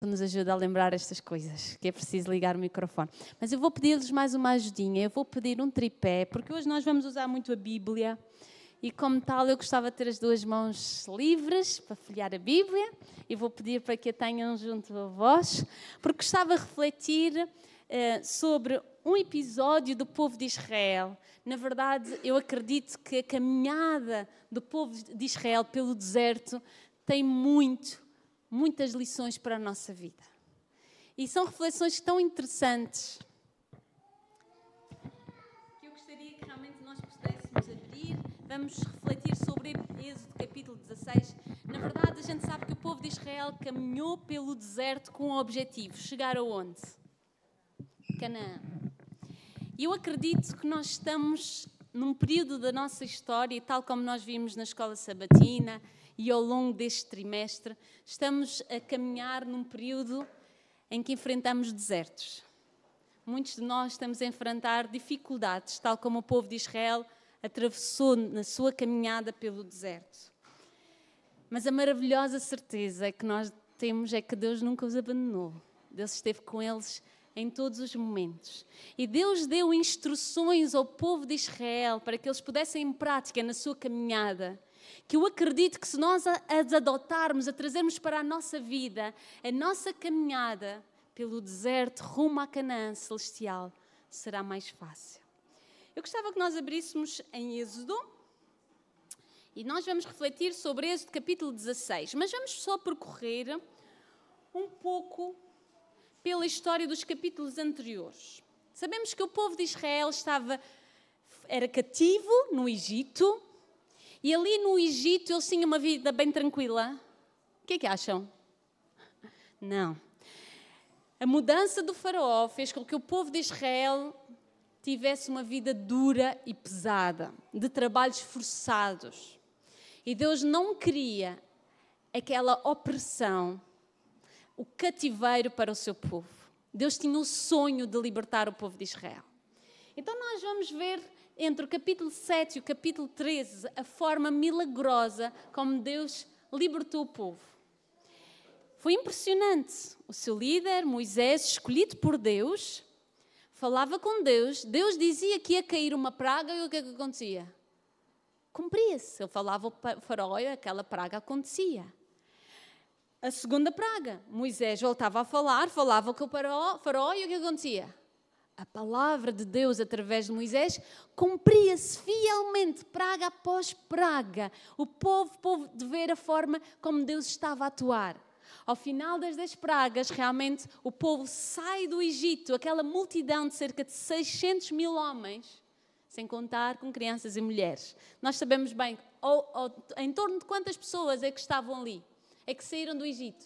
nos ajuda a lembrar estas coisas, que é preciso ligar o microfone. Mas eu vou pedir-lhes mais uma ajudinha, eu vou pedir um tripé, porque hoje nós vamos usar muito a Bíblia e como tal eu gostava de ter as duas mãos livres para folhear a Bíblia e vou pedir para que a tenham junto a vós, porque gostava de refletir sobre um episódio do povo de Israel. Na verdade, eu acredito que a caminhada do povo de Israel pelo deserto tem muitas lições para a nossa vida. E são reflexões tão interessantes que eu gostaria que realmente nós pudéssemos abrir. Vamos refletir sobre Êxodo capítulo 16. Na verdade, a gente sabe que o povo de Israel caminhou pelo deserto com um objetivo: chegar aonde? Canaã. E eu acredito que nós estamos num período da nossa história, e tal como nós vimos na escola sabatina e ao longo deste trimestre, estamos a caminhar num período em que enfrentamos desertos. Muitos de nós estamos a enfrentar dificuldades, tal como o povo de Israel atravessou na sua caminhada pelo deserto. Mas a maravilhosa certeza que nós temos é que Deus nunca os abandonou. Deus esteve com eles em todos os momentos. E Deus deu instruções ao povo de Israel para que eles pudessem em prática na sua caminhada, que eu acredito que se nós as adotarmos, a trazermos para a nossa vida, a nossa caminhada pelo deserto rumo à Canaã celestial, será mais fácil. Eu gostava que nós abríssemos em Êxodo e nós vamos refletir sobre Êxodo capítulo 16, mas vamos só percorrer um pouco pela história dos capítulos anteriores. Sabemos que o povo de Israel era cativo no Egito, e ali no Egito eles tinham uma vida bem tranquila. O que é que acham? Não. A mudança do faraó fez com que o povo de Israel tivesse uma vida dura e pesada, de trabalhos forçados. E Deus não queria aquela opressão, o cativeiro para o seu povo. Deus tinha o sonho de libertar o povo de Israel. Então nós vamos ver entre o capítulo 7 e o capítulo 13 a forma milagrosa como Deus libertou o povo. Foi impressionante. O seu líder, Moisés, escolhido por Deus, falava com Deus. Deus dizia que ia cair uma praga e o que é que acontecia? Cumpria-se. Ele falava ao faraó e aquela praga acontecia. A segunda praga, Moisés voltava a falava com o faraó e o que acontecia? A palavra de Deus através de Moisés cumpria-se fielmente, praga após praga. O povo de ver a forma como Deus estava a atuar. Ao final das 10 pragas, realmente o povo sai do Egito, aquela multidão de cerca de 600 mil homens, sem contar com crianças e mulheres. Nós sabemos bem, em torno de quantas pessoas é que estavam ali? É que saíram do Egito.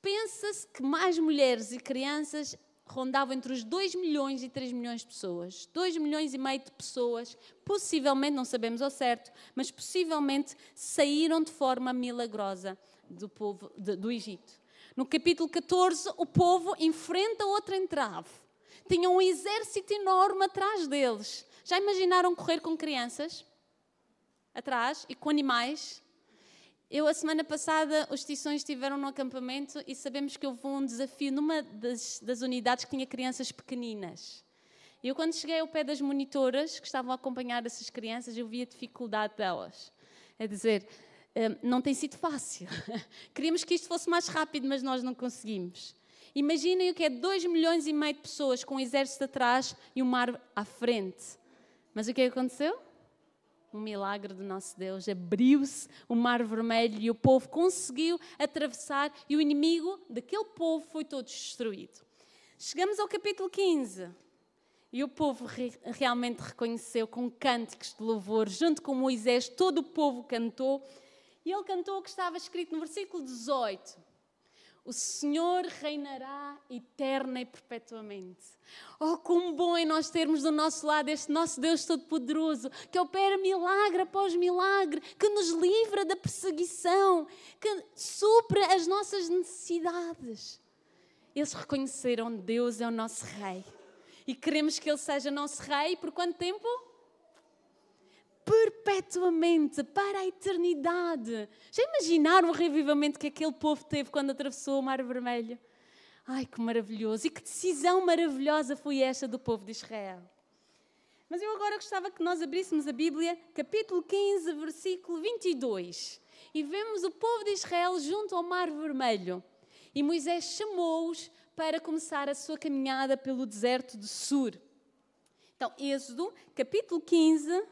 Pensa-se que mais mulheres e crianças rondavam entre os 2 milhões e 3 milhões de pessoas. 2 milhões e meio de pessoas, possivelmente, não sabemos ao certo, mas possivelmente saíram de forma milagrosa do povo do Egito. No capítulo 14, o povo enfrenta outra entrave. Tinha um exército enorme atrás deles. Já imaginaram correr com crianças? Atrás e com animais? A semana passada, os tições estiveram no acampamento e sabemos que houve um desafio numa das unidades que tinha crianças pequeninas. Eu, quando cheguei ao pé das monitoras que estavam a acompanhar essas crianças, eu vi a dificuldade delas. É dizer, não tem sido fácil. Queríamos que isto fosse mais rápido, mas nós não conseguimos. Imaginem o que é 2 milhões e meio de pessoas com um exército atrás e um mar à frente. Mas o que aconteceu? Um milagre do nosso Deus. Abriu-se o mar vermelho e o povo conseguiu atravessar e o inimigo daquele povo foi todo destruído. Chegamos ao capítulo 15 e o povo realmente reconheceu com cânticos de louvor, junto com Moisés, todo o povo cantou e ele cantou o que estava escrito no versículo 18. O Senhor reinará eterna e perpetuamente. Oh, como bom é nós termos do nosso lado este nosso Deus Todo-Poderoso, que opera milagre após milagre, que nos livra da perseguição, que supra as nossas necessidades. Eles reconheceram que Deus é o nosso Rei. E queremos que Ele seja nosso Rei por quanto tempo? perpetuamente, para a eternidade. Já imaginaram o revivamento que aquele povo teve quando atravessou o Mar Vermelho? Ai, que maravilhoso! E que decisão maravilhosa foi esta do povo de Israel. Mas eu agora gostava que nós abríssemos a Bíblia, capítulo 15, versículo 22. E vemos o povo de Israel junto ao Mar Vermelho. E Moisés chamou-os para começar a sua caminhada pelo deserto de Sur. Então, Êxodo, capítulo 15,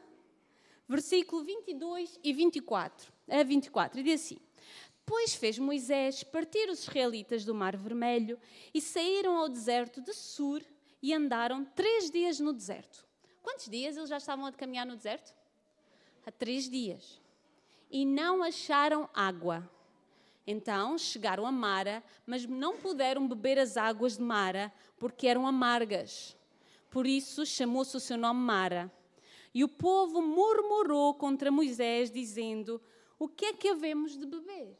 versículo 22 e 24. E diz assim: Depois fez Moisés partir os israelitas do Mar Vermelho e saíram ao deserto de Sur e andaram 3 dias no deserto. Quantos dias eles já estavam a caminhar no deserto? Há 3 dias. E não acharam água. Então chegaram a Mara, mas não puderam beber as águas de Mara, porque eram amargas. Por isso chamou-se o seu nome Mara. E o povo murmurou contra Moisés, dizendo: O que é que havemos de beber?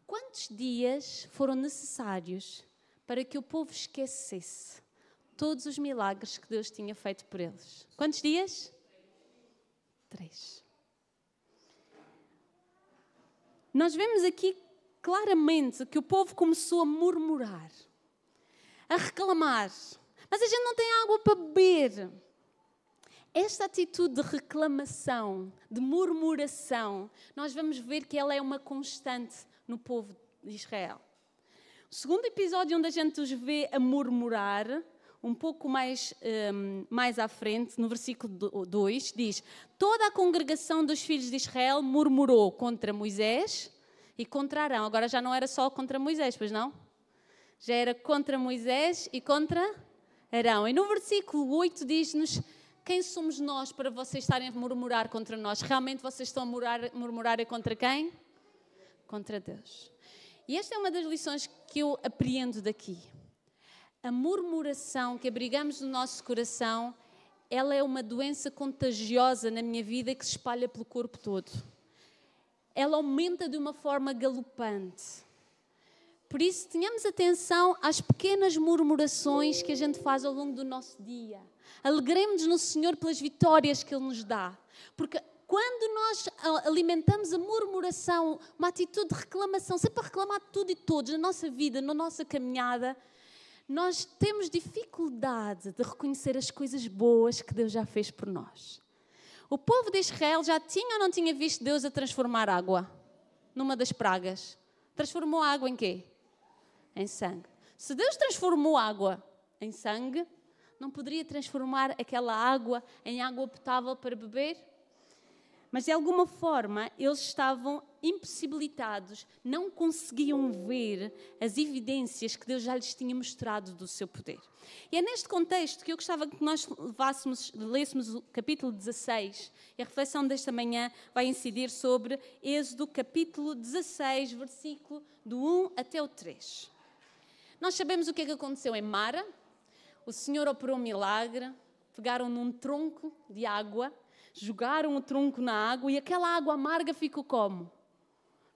Quantos dias foram necessários para que o povo esquecesse todos os milagres que Deus tinha feito por eles? Quantos dias? 3. Nós vemos aqui claramente que o povo começou a murmurar, a reclamar. Mas a gente não tem água para beber. Esta atitude de reclamação, de murmuração, nós vamos ver que ela é uma constante no povo de Israel. O segundo episódio onde a gente os vê a murmurar, um pouco mais à frente, no versículo 2, diz: Toda a congregação dos filhos de Israel murmurou contra Moisés e contra Arão. Agora já não era só contra Moisés, pois não? Já era contra Moisés e contra Arão. E no versículo 8 diz-nos: Quem somos nós para vocês estarem a murmurar contra nós? Realmente vocês estão a murmurar contra quem? Contra Deus. E esta é uma das lições que eu apreendo daqui. A murmuração que abrigamos no nosso coração, ela é uma doença contagiosa na minha vida que se espalha pelo corpo todo. Ela aumenta de uma forma galopante. Por isso, tenhamos atenção às pequenas murmurações que a gente faz ao longo do nosso dia. Alegremos-nos no Senhor pelas vitórias que Ele nos dá. Porque quando nós alimentamos a murmuração, uma atitude de reclamação, sempre a reclamar de tudo e todos na nossa vida, na nossa caminhada, nós temos dificuldade de reconhecer as coisas boas que Deus já fez por nós. O povo de Israel já tinha ou não tinha visto Deus a transformar água numa das pragas? Transformou a água em quê? Em sangue. Se Deus transformou água em sangue, não poderia transformar aquela água em água potável para beber? Mas de alguma forma eles estavam impossibilitados, não conseguiam ver as evidências que Deus já lhes tinha mostrado do seu poder. E é neste contexto que eu gostava que nós lêssemos o capítulo 16, e a reflexão desta manhã vai incidir sobre Êxodo capítulo 16, versículo do 1 até o 3. Nós sabemos o que é que aconteceu em Mara. O Senhor operou um milagre, pegaram num tronco de água, jogaram o tronco na água e aquela água amarga ficou como?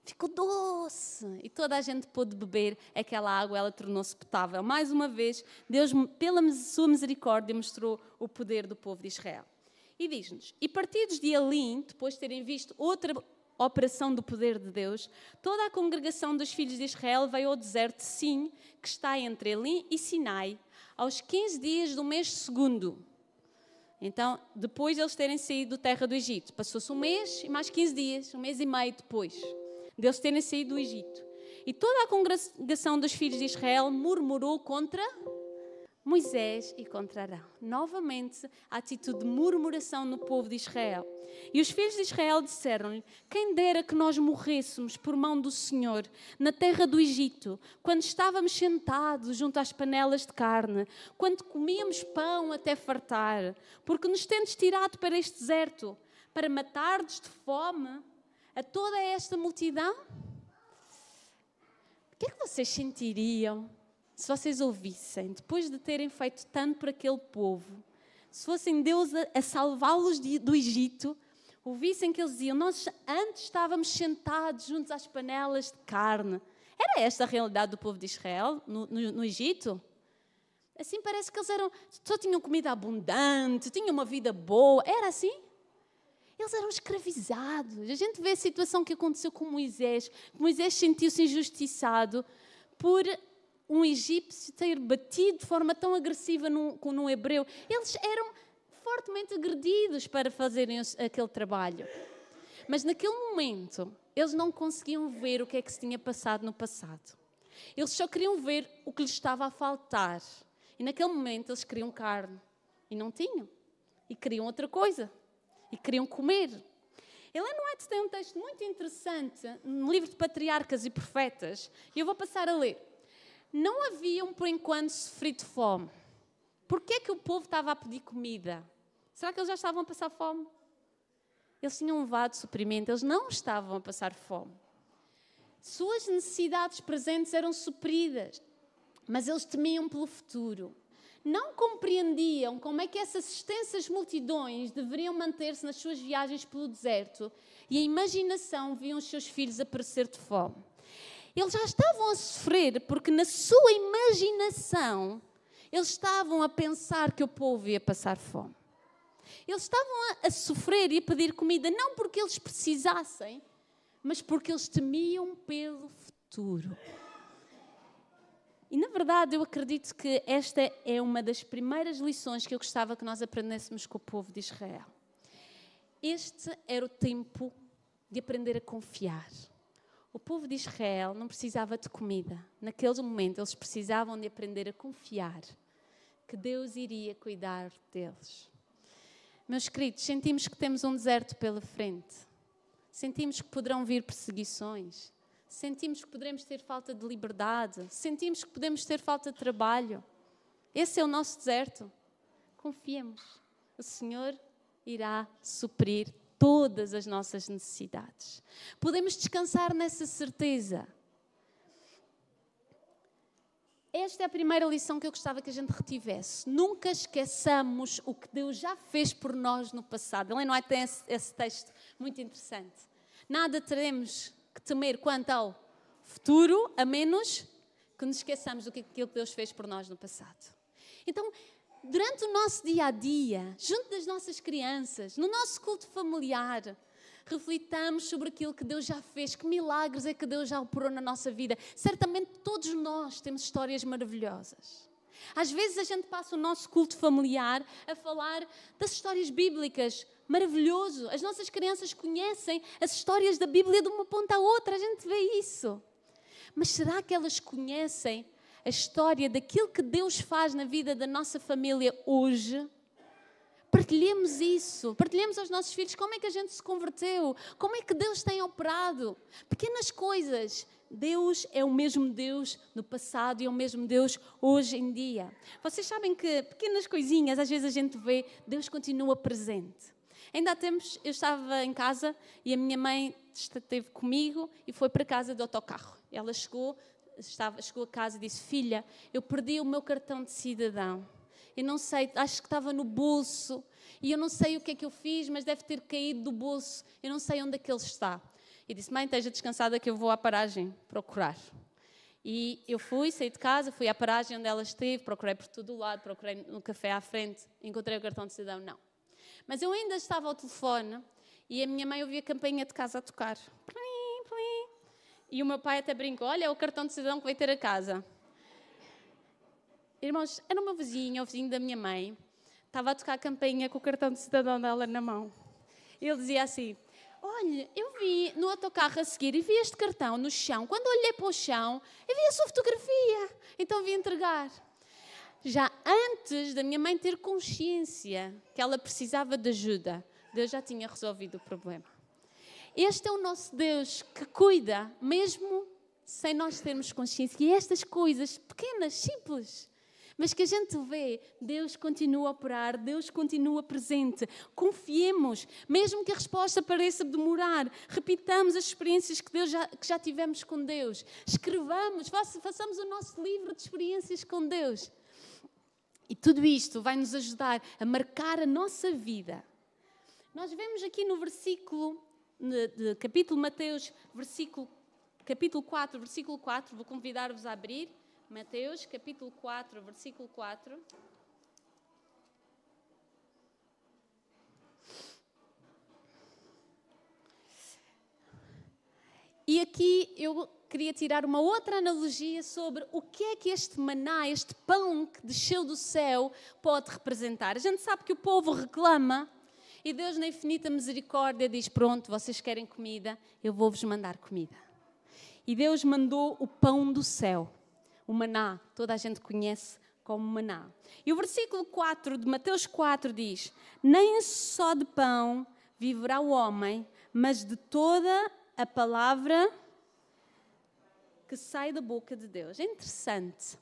Ficou doce. E toda a gente pôde beber aquela água, ela tornou-se potável. Mais uma vez, Deus, pela sua misericórdia, mostrou o poder do povo de Israel. E diz-nos: E partidos de Elim, depois de terem visto outra operação do poder de Deus, toda a congregação dos filhos de Israel veio ao deserto de Sim, que está entre Elim e Sinai, aos 15 dias do mês segundo. Então, depois de eles terem saído da terra do Egito, passou-se um mês e mais 15 dias, um mês e meio depois de eles terem saído do Egito. E toda a congregação dos filhos de Israel murmurou contra Moisés e contra Arão. Novamente, a atitude de murmuração no povo de Israel. E os filhos de Israel disseram-lhe: Quem dera que nós morrêssemos por mão do Senhor na terra do Egito, quando estávamos sentados junto às panelas de carne, quando comíamos pão até fartar, porque nos tendes tirado para este deserto, para matar-nos de fome a toda esta multidão? O que é que vocês sentiriam se vocês ouvissem, depois de terem feito tanto por aquele povo, se fossem Deus a salvá-los do Egito, ouvissem que eles diziam: Nós antes estávamos sentados juntos às panelas de carne. Era esta a realidade do povo de Israel no Egito? Assim parece que eles só tinham comida abundante, tinham uma vida boa. Era assim? Eles eram escravizados. A gente vê a situação que aconteceu com Moisés. Moisés sentiu-se injustiçado por um egípcio ter batido de forma tão agressiva num hebreu. Eles eram fortemente agredidos para fazerem aquele trabalho. Mas naquele momento, eles não conseguiam ver o que é que se tinha passado no passado. Eles só queriam ver o que lhes estava a faltar. E naquele momento eles queriam carne. E não tinham. E queriam outra coisa. E queriam comer. Ellen White tem um texto muito interessante no livro de Patriarcas e Profetas. E eu vou passar a ler. Não haviam, por enquanto, sofrido fome. Porquê é que o povo estava a pedir comida? Será que eles já estavam a passar fome? Eles tinham levado suprimento. Eles não estavam a passar fome. Suas necessidades presentes eram supridas. Mas eles temiam pelo futuro. Não compreendiam como é que essas extensas multidões deveriam manter-se nas suas viagens pelo deserto e a imaginação viam os seus filhos a perecer de fome. Eles já estavam a sofrer porque na sua imaginação eles estavam a pensar que o povo ia passar fome. Eles estavam a sofrer e a pedir comida não porque eles precisassem, mas porque eles temiam pelo futuro. E, na verdade, eu acredito que esta é uma das primeiras lições que eu gostava que nós aprendêssemos com o povo de Israel. Este era o tempo de aprender a confiar. O povo de Israel não precisava de comida. Naquele momento, eles precisavam de aprender a confiar que Deus iria cuidar deles. Meus queridos, sentimos que temos um deserto pela frente. Sentimos que poderão vir perseguições. Sentimos que poderemos ter falta de liberdade. Sentimos que podemos ter falta de trabalho. Esse é o nosso deserto. Confiemos. O Senhor irá suprir todas as nossas necessidades. Podemos descansar nessa certeza. Esta é a primeira lição que eu gostava que a gente retivesse. Nunca esqueçamos o que Deus já fez por nós no passado. Ellen White tem esse texto muito interessante. Nada teremos que temer quanto ao futuro, a menos que nos esqueçamos do que aquilo que Deus fez por nós no passado. Então, durante o nosso dia-a-dia, junto das nossas crianças, no nosso culto familiar, reflitamos sobre aquilo que Deus já fez, que milagres é que Deus já operou na nossa vida. Certamente todos nós temos histórias maravilhosas. Às vezes a gente passa o nosso culto familiar a falar das histórias bíblicas. Maravilhoso. As nossas crianças conhecem as histórias da Bíblia de uma ponta à outra. A gente vê isso. Mas será que elas conhecem a história daquilo que Deus faz na vida da nossa família hoje? Partilhemos isso. Partilhemos aos nossos filhos como é que a gente se converteu. Como é que Deus tem operado. Pequenas coisas. Deus é o mesmo Deus no passado e é o mesmo Deus hoje em dia. Vocês sabem que pequenas coisinhas, às vezes a gente vê, Deus continua presente. Ainda há tempos eu estava em casa e a minha mãe esteve comigo e foi para casa de autocarro. Ela chegou a casa e disse: filha, eu perdi o meu cartão de cidadão. Eu não sei, acho que estava no bolso e eu não sei o que é que eu fiz, mas deve ter caído do bolso. Eu não sei onde é que ele está. E disse: mãe, esteja descansada que eu vou à paragem procurar. E eu saí de casa, fui à paragem onde ela esteve, procurei por todo o lado, procurei no café à frente, encontrei o cartão de cidadão, não. Mas eu ainda estava ao telefone e a minha mãe ouvia a campainha de casa a tocar. Plim, plim. E o meu pai até brincou: olha, é o cartão de cidadão que vai ter a casa. Irmãos, era o meu vizinho, o vizinho da minha mãe. Estava a tocar a campainha com o cartão de cidadão dela na mão. Ele dizia assim: olha, eu vi no autocarro a seguir e vi este cartão no chão. Quando olhei para o chão, eu vi a sua fotografia. Então vim entregar. Já antes da minha mãe ter consciência que ela precisava de ajuda, Deus já tinha resolvido o problema. Este é o nosso Deus que cuida, mesmo sem nós termos consciência. E estas coisas pequenas, simples, mas que a gente vê, Deus continua a operar, Deus continua presente. Confiemos, mesmo que a resposta pareça demorar. Repitamos as experiências que já tivemos com Deus. Escrevamos, façamos o nosso livro de experiências com Deus. E tudo isto vai nos ajudar a marcar a nossa vida. Nós vemos aqui no versículo de capítulo Mateus, capítulo 4, versículo 4, vou convidar-vos a abrir. Mateus, capítulo 4, versículo 4. E aqui eu queria tirar uma outra analogia sobre o que é que este maná, este pão que desceu do céu, pode representar. A gente sabe que o povo reclama e Deus, na infinita misericórdia, diz: pronto, vocês querem comida, eu vou-vos mandar comida. E Deus mandou o pão do céu, o maná, toda a gente conhece como maná. E o versículo 4 de Mateus 4 diz: nem só de pão viverá o homem, mas de toda a palavra que sai da boca de Deus. É interessante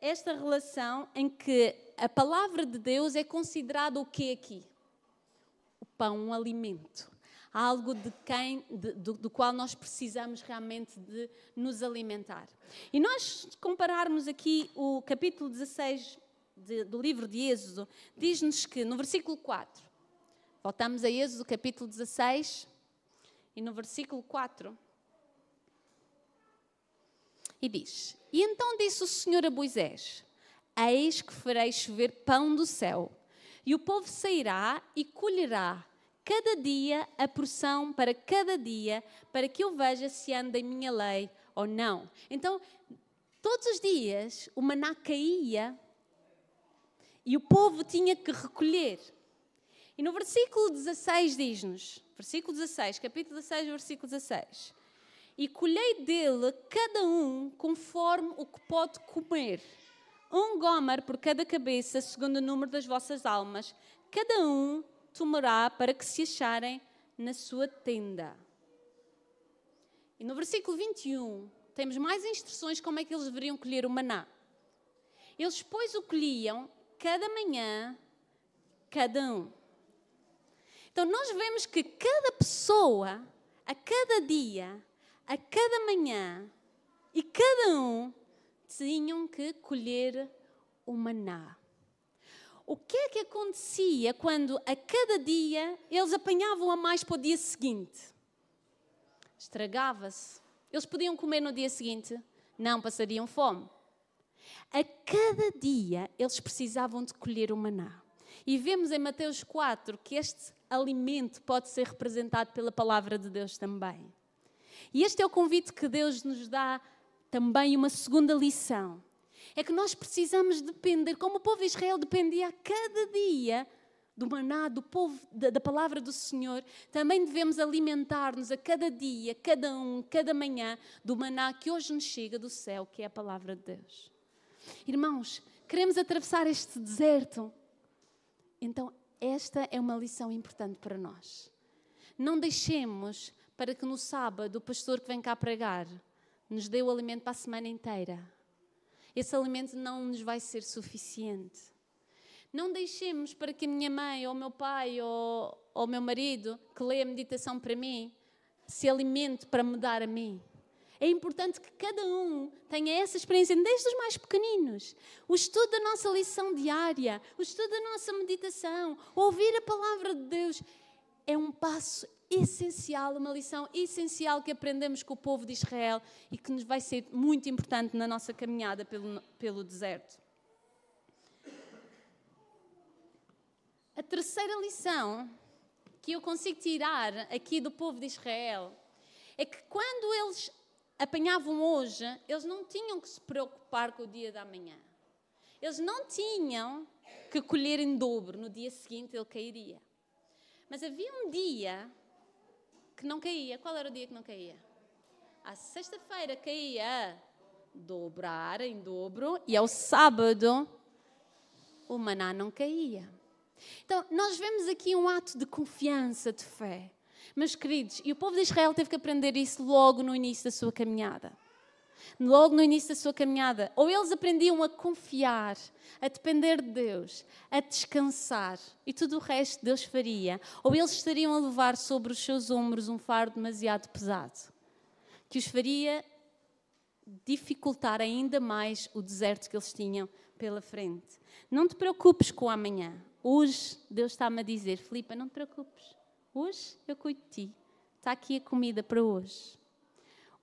esta relação em que a palavra de Deus é considerada o quê aqui? O pão, um alimento. Algo do qual nós precisamos realmente de nos alimentar. E nós compararmos aqui o capítulo 16 do livro de Êxodo, diz-nos que no versículo 4, voltamos a Êxodo capítulo 16, e no versículo 4, e diz: e então disse o Senhor a Moisés: eis que farei chover pão do céu, e o povo sairá e colherá cada dia a porção para cada dia, para que eu veja se anda em minha lei ou não. Então, todos os dias o maná caía e o povo tinha que recolher. E no versículo 16 diz-nos, versículo 16, capítulo 16, versículo 16: e colhei dele cada um conforme o que pode comer, um gomer por cada cabeça, segundo o número das vossas almas, cada um tomará para que se acharem na sua tenda. E no versículo 21, temos mais instruções como é que eles deveriam colher o maná. Eles, pois, o colhiam cada manhã, cada um. Então, nós vemos que cada pessoa, a cada dia, a cada manhã, e cada um, tinham que colher o maná. O que é que acontecia quando a cada dia eles apanhavam a mais para o dia seguinte? Estragava-se. Eles podiam comer no dia seguinte? Não, passariam fome. A cada dia eles precisavam de colher o maná. E vemos em Mateus 4 que este alimento pode ser representado pela palavra de Deus também. E este é o convite que Deus nos dá também, uma segunda lição. É que nós precisamos depender, como o povo de Israel dependia a cada dia do maná, do povo, da palavra do Senhor, também devemos alimentar-nos a cada dia, cada um, cada manhã, do maná que hoje nos chega do céu, que é a palavra de Deus. Irmãos, queremos atravessar este deserto. Então, esta é uma lição importante para nós. Não deixemos para que no sábado o pastor que vem cá pregar nos dê o alimento para a semana inteira. Esse alimento não nos vai ser suficiente. Não deixemos para que a minha mãe, ou o meu pai, ou o meu marido, que lê a meditação para mim, se alimente para me dar a mim. É importante que cada um tenha essa experiência, desde os mais pequeninos. O estudo da nossa lição diária, o estudo da nossa meditação, ouvir a palavra de Deus, é um passo essencial, uma lição essencial que aprendemos com o povo de Israel e que nos vai ser muito importante na nossa caminhada pelo deserto. A terceira lição que eu consigo tirar aqui do povo de Israel é que quando eles apanhavam hoje, eles não tinham que se preocupar com o dia da manhã. Eles não tinham que colher em dobro, no dia seguinte ele cairia. Mas havia um dia que não caía. Qual era o dia que não caía? À sexta-feira caía a dobrar em dobro e ao sábado o maná não caía. Então, nós vemos aqui um ato de confiança, de fé. Meus queridos, e o povo de Israel teve que aprender isso logo no início da sua caminhada. Logo no início da sua caminhada. Ou eles aprendiam a confiar, a depender de Deus, a descansar, e tudo o resto Deus faria. Ou eles estariam a levar sobre os seus ombros um fardo demasiado pesado, que os faria dificultar ainda mais o deserto que eles tinham pela frente. Não te preocupes com o amanhã. Hoje Deus está-me a dizer: Filipa, não te preocupes. Hoje eu cuido de ti. Está aqui a comida para hoje.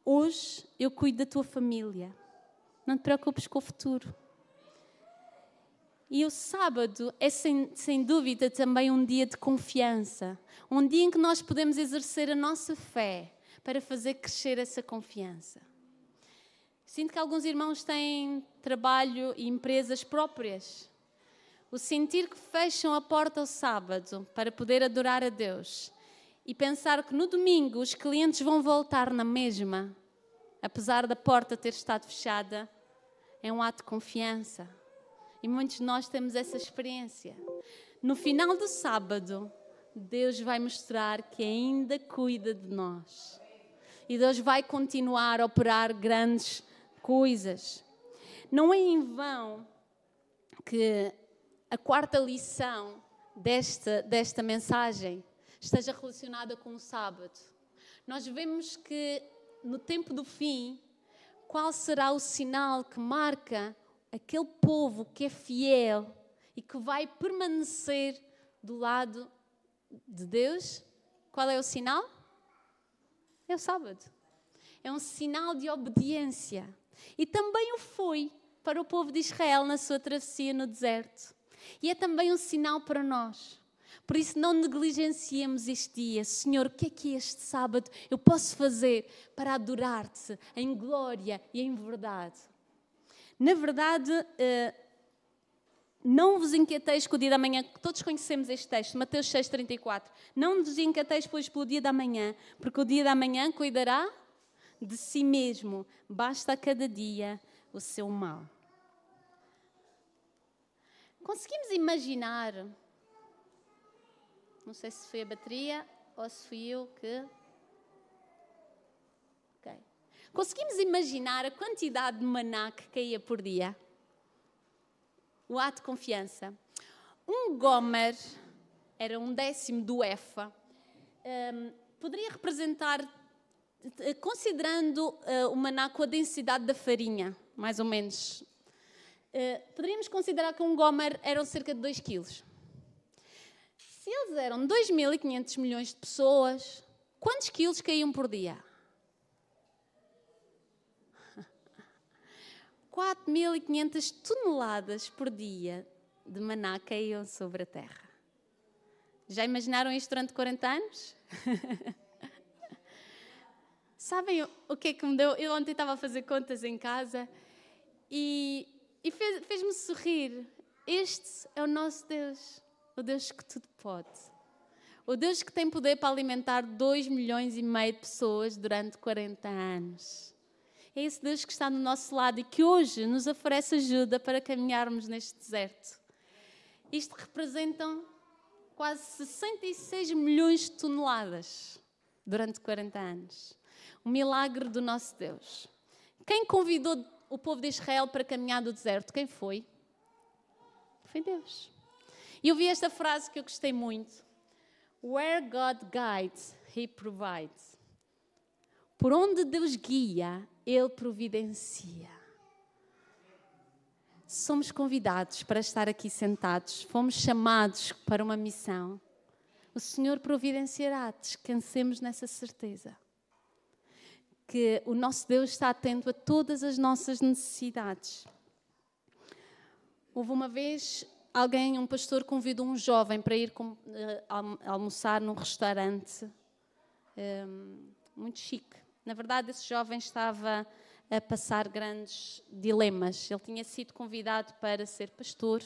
Hoje eu cuido da tua família. Não te preocupes com o futuro. E o sábado é sem dúvida também um dia de confiança. Um dia em que nós podemos exercer a nossa fé. para fazer crescer essa confiança. Sinto que alguns irmãos têm trabalho e empresas próprias. O sentir que fecham a porta ao sábado para poder adorar a Deus e pensar que no domingo os clientes vão voltar na mesma, apesar da porta ter estado fechada, é um ato de confiança. E muitos de nós temos essa experiência. No final do sábado, Deus vai mostrar que ainda cuida de nós. E Deus vai continuar a operar grandes coisas. Não é em vão que a quarta lição desta mensagem esteja relacionada com o sábado. Nós vemos que no tempo do fim, qual será o sinal que marca aquele povo que é fiel e que vai permanecer do lado de Deus? Qual é o sinal? É o sábado. É um sinal de obediência. E também o foi para o povo de Israel na sua travessia no deserto. E é também um sinal para nós. Por isso não negligenciemos este dia. Senhor, o que é este sábado eu posso fazer para adorar-te em glória e em verdade? Na verdade, não vos inquieteis com o dia da manhã. Todos conhecemos este texto, Mateus 6,34. Não vos inquieteis, pois, pelo dia da manhã, porque o dia da manhã cuidará de si mesmo. Basta a cada dia o seu mal. Conseguimos imaginar, não sei se foi a bateria ou se fui eu que... Okay. Conseguimos imaginar a quantidade de maná que caía por dia? O ato de confiança. Um gomer era 1/10 do efa. Poderia representar, considerando o maná com a densidade da farinha, mais ou menos. Poderíamos considerar que um gomer eram cerca de 2 quilos. Se eles eram 2.500 milhões de pessoas, quantos quilos caíam por dia? 4.500 toneladas por dia de maná caíam sobre a terra. Já imaginaram isto durante 40 anos? Sabem o que é que me deu? Eu ontem estava a fazer contas em casa e fez-me sorrir. Este é o nosso Deus, o Deus que tudo pode. O Deus que tem poder para alimentar 2,5 milhões de pessoas durante 40 anos. É esse Deus que está no nosso lado e que hoje nos oferece ajuda para caminharmos neste deserto. Isto representam quase 66 milhões de toneladas durante 40 anos. O milagre do nosso Deus. Quem convidou o povo de Israel para caminhar do deserto? Quem foi? Foi Deus. E eu vi esta frase que eu gostei muito. Where God guides, He provides. Por onde Deus guia, Ele providencia. Somos convidados para estar aqui sentados. Fomos chamados para uma missão. O Senhor providenciará. Descansemos nessa certeza. Que o nosso Deus está atento a todas as nossas necessidades. Houve uma vez um pastor convidou um jovem para ir almoçar num restaurante muito chique. Na verdade, esse jovem estava a passar grandes dilemas. Ele tinha sido convidado para ser pastor,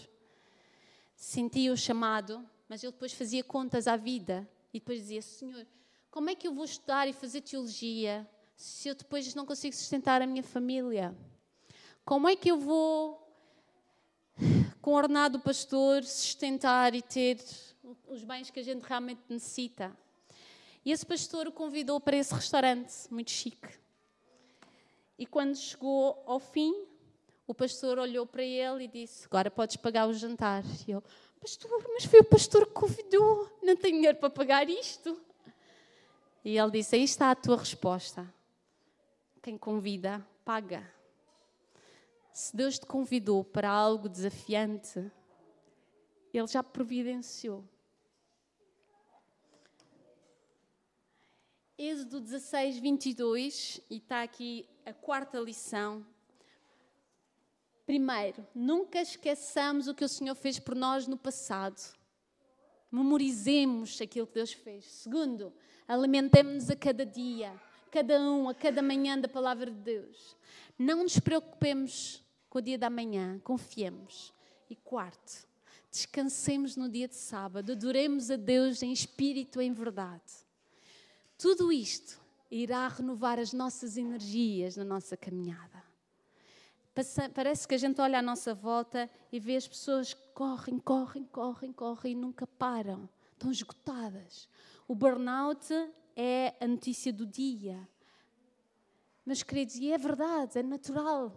sentia o chamado, mas ele depois fazia contas à vida e depois dizia: Senhor, como é que eu vou estudar e fazer teologia se eu depois não consigo sustentar a minha família? Como é que eu vou, com o ordenado do pastor, sustentar e ter os bens que a gente realmente necessita? E esse pastor o convidou para esse restaurante, muito chique. E quando chegou ao fim, o pastor olhou para ele e disse: agora podes pagar o jantar. E ele: pastor, mas foi o pastor que convidou, não tenho dinheiro para pagar isto. E ele disse: aí está a tua resposta. Quem convida, paga. Se Deus te convidou para algo desafiante, Ele já providenciou. Êxodo 16, 22, e está aqui a quarta lição. Primeiro, nunca esqueçamos o que o Senhor fez por nós no passado. Memorizemos aquilo que Deus fez. Segundo, alimentemos-nos a cada dia. cada um, a cada manhã da palavra de Deus. Não nos preocupemos com o dia da manhã, confiemos. E quarto, descansemos no dia de sábado, adoremos a Deus em espírito e em verdade. Tudo isto irá renovar as nossas energias na nossa caminhada. Parece que a gente olha à nossa volta e vê as pessoas que correm e nunca param. Estão esgotadas. O burnout é a notícia do dia. Meus queridos, e é verdade, é natural.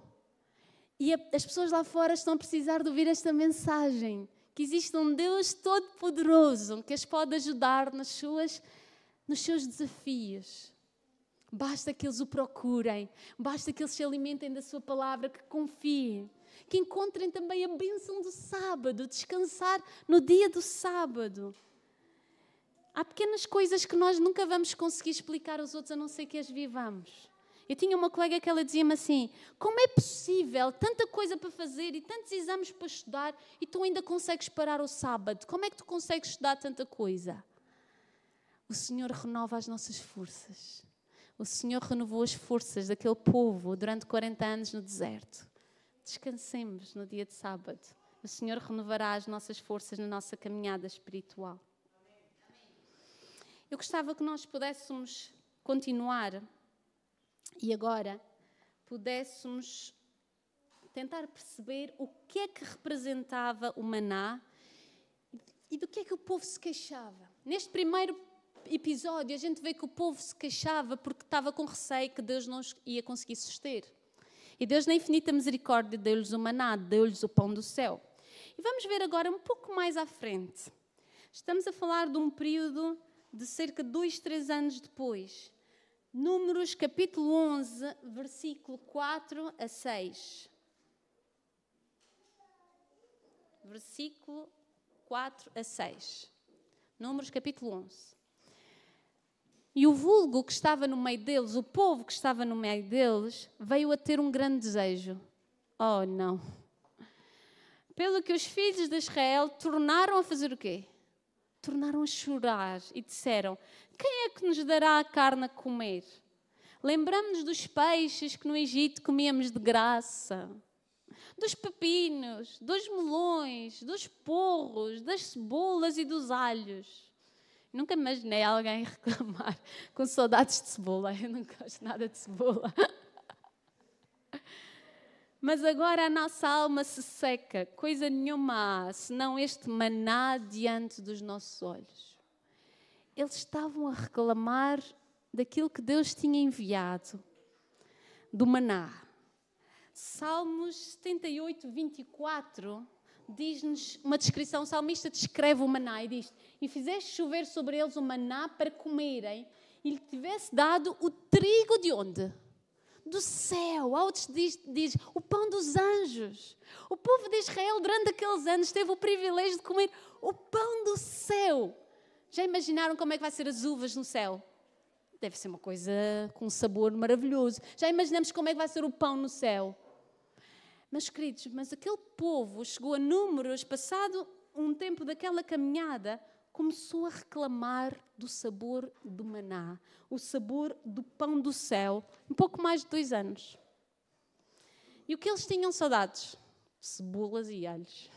E as pessoas lá fora estão a precisar de ouvir esta mensagem. Que existe um Deus todo-poderoso que as pode ajudar nos seus desafios. Basta que eles o procurem, basta que eles se alimentem da sua palavra, que confiem, que encontrem também a bênção do sábado, descansar no dia do sábado. Há pequenas coisas que nós nunca vamos conseguir explicar aos outros, a não ser que as vivamos. Eu tinha uma colega que ela dizia-me assim, como é possível, tanta coisa para fazer e tantos exames para estudar e tu ainda consegues parar o sábado? Como é que tu consegues estudar tanta coisa? O Senhor renova as nossas forças. O Senhor renovou as forças daquele povo durante 40 anos no deserto. Descansemos no dia de sábado. O Senhor renovará as nossas forças na nossa caminhada espiritual. Eu gostava que nós pudéssemos continuar e agora pudéssemos tentar perceber o que é que representava o maná e do que é que o povo se queixava. Neste primeiro episódio, a gente vê que o povo se queixava porque estava com receio que Deus não ia conseguir suster. E Deus, na infinita misericórdia, deu-lhes o maná, deu-lhes o pão do céu. E vamos ver agora um pouco mais à frente. Estamos a falar de um período de cerca de 2, 3 anos depois. Números, capítulo 11, versículo 4 a 6. Versículo 4 a 6. Números, capítulo 11. E o vulgo que estava no meio deles, o povo que estava no meio deles, veio a ter um grande desejo. Oh, não. Pelo que os filhos de Israel tornaram a fazer o quê? Tornaram a chorar e disseram, quem é que nos dará a carne a comer? Lembramos-nos dos peixes que no Egito comíamos de graça, dos pepinos, dos melões, dos porros, das cebolas e dos alhos. Nunca imaginei alguém reclamar com saudades de cebola. Eu não gosto nada de cebola. Mas agora a nossa alma se seca. Coisa nenhuma há, senão este maná diante dos nossos olhos. Eles estavam a reclamar daquilo que Deus tinha enviado, do maná. Salmos 78, 24... diz-nos uma descrição, o salmista descreve o maná e diz, e fizeste chover sobre eles o maná para comerem e lhe tivesse dado o trigo de onde? Do céu. Há outros diz o pão dos anjos. O povo de Israel durante aqueles anos teve o privilégio de comer o pão do céu. Já imaginaram como é que vai ser as uvas no céu? Deve ser uma coisa com um sabor maravilhoso. Já imaginamos como é que vai ser o pão no céu? Meus queridos, mas aquele povo chegou a Números, passado um tempo daquela caminhada, começou a reclamar do sabor do maná, o sabor do pão do céu, um pouco mais de 2 anos. E o que eles tinham saudades? Cebolas e alhos.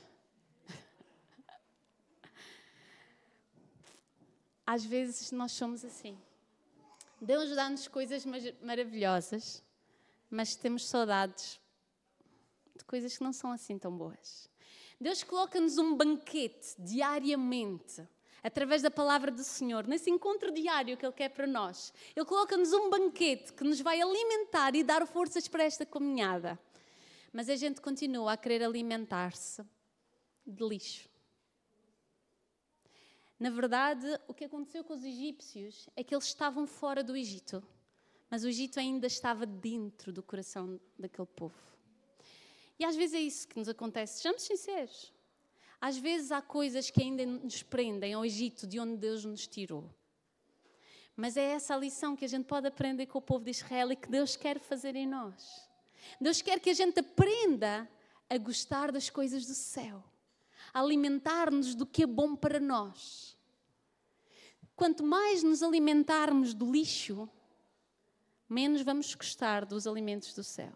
Às vezes nós somos assim. Deus dá-nos coisas maravilhosas, mas temos saudades de coisas que não são assim tão boas. Deus coloca-nos um banquete diariamente, através da palavra do Senhor, nesse encontro diário que Ele quer para nós. Ele coloca-nos um banquete que nos vai alimentar e dar forças para esta caminhada. Mas a gente continua a querer alimentar-se de lixo. Na verdade, o que aconteceu com os egípcios é que eles estavam fora do Egito, mas o Egito ainda estava dentro do coração daquele povo. E às vezes é isso que nos acontece, sejamos sinceros. Às vezes há coisas que ainda nos prendem ao Egito, de onde Deus nos tirou. Mas é essa a lição que a gente pode aprender com o povo de Israel e que Deus quer fazer em nós. Deus quer que a gente aprenda a gostar das coisas do céu, a alimentar-nos do que é bom para nós. Quanto mais nos alimentarmos do lixo, menos vamos gostar dos alimentos do céu.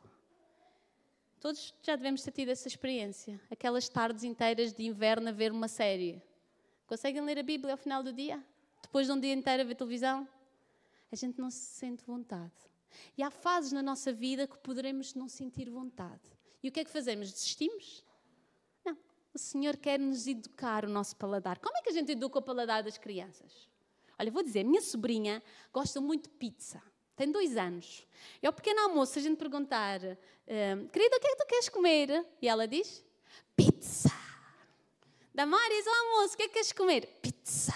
Todos já devemos ter tido essa experiência. Aquelas tardes inteiras de inverno a ver uma série. Conseguem ler a Bíblia ao final do dia? Depois de um dia inteiro a ver televisão? A gente não se sente vontade. E há fases na nossa vida que poderemos não sentir vontade. E o que é que fazemos? Desistimos? Não. O Senhor quer nos educar o nosso paladar. Como é que a gente educa o paladar das crianças? Olha, vou dizer, minha sobrinha gosta muito de pizza. Tem 2 anos. E ao pequeno almoço, se a gente perguntar, querida, o que é que tu queres comer? E ela diz, pizza. Damaris, ao almoço, o que é que queres comer? Pizza.